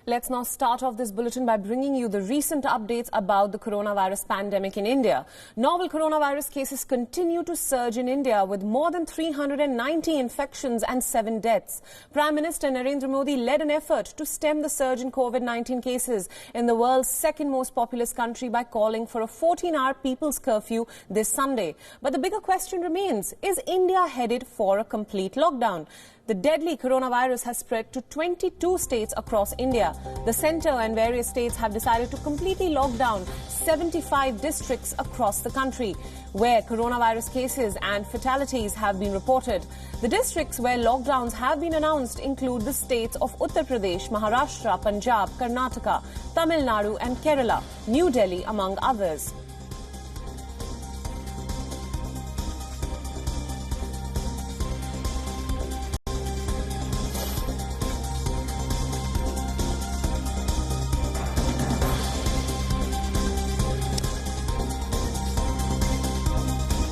Let's now start off this bulletin by bringing you the recent updates about the coronavirus pandemic in India. Novel coronavirus cases continue to surge in India with more than 390 infections and 7 deaths. Prime Minister Narendra Modi led an effort to stem the surge in COVID-19 cases in the world's second most populous country by calling for a 14-hour people's curfew this Sunday. But the bigger question remains, is India headed for a complete lockdown? The deadly coronavirus has spread to 22 states across India. The centre and various states have decided to completely lock down 75 districts across the country, where coronavirus cases and fatalities have been reported. The districts where lockdowns have been announced include the states of Uttar Pradesh, Maharashtra, Punjab, Karnataka, Tamil Nadu and Kerala, New Delhi among others.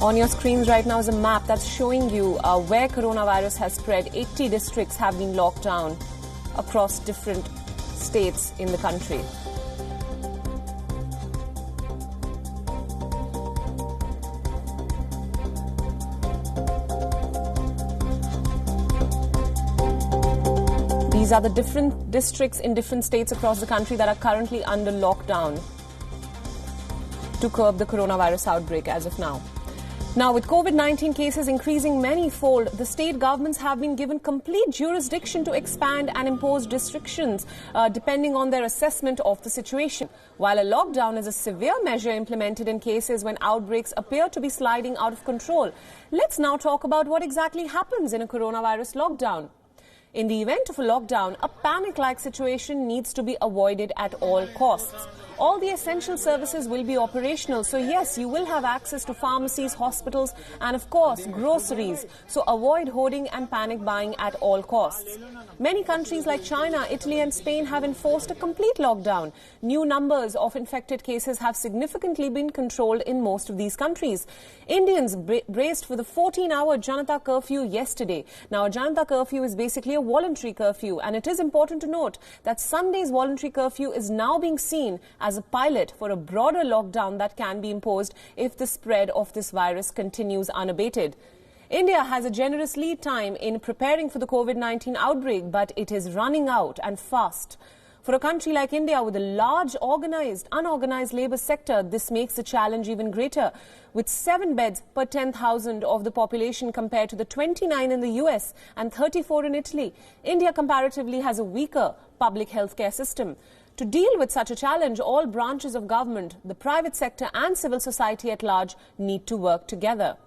On your screens right now is a map that's showing you where coronavirus has spread. 80 districts have been locked down across different states in the country. These are the different districts in different states across the country that are currently under lockdown to curb the coronavirus outbreak as of now. Now, with COVID-19 cases increasing many-fold, the state governments have been given complete jurisdiction to expand and impose restrictions depending on their assessment of the situation. While a lockdown is a severe measure implemented in cases when outbreaks appear to be sliding out of control, let's now talk about what exactly happens in a coronavirus lockdown. In the event of a lockdown, a panic-like situation needs to be avoided at all costs. All the essential services will be operational, so yes, you will have access to pharmacies, hospitals and of course groceries. So avoid hoarding and panic buying at all costs. Many countries like China, Italy and Spain have enforced a complete lockdown. New numbers of infected cases have significantly been controlled in most of these countries. Indians braced for the 14-hour Janata curfew yesterday. Now, a Janata curfew is basically a voluntary curfew, and it is important to note that Sunday's voluntary curfew is now being seen as a pilot for a broader lockdown that can be imposed if the spread of this virus continues unabated. India has a generous lead time in preparing for the COVID-19 outbreak, but it is running out and fast. For a country like India with a large unorganized labour sector, this makes the challenge even greater. With 7 beds per 10,000 of the population compared to the 29 in the US and 34 in Italy, India comparatively has a weaker public healthcare system. To deal with such a challenge, all branches of government, the private sector and civil society at large need to work together.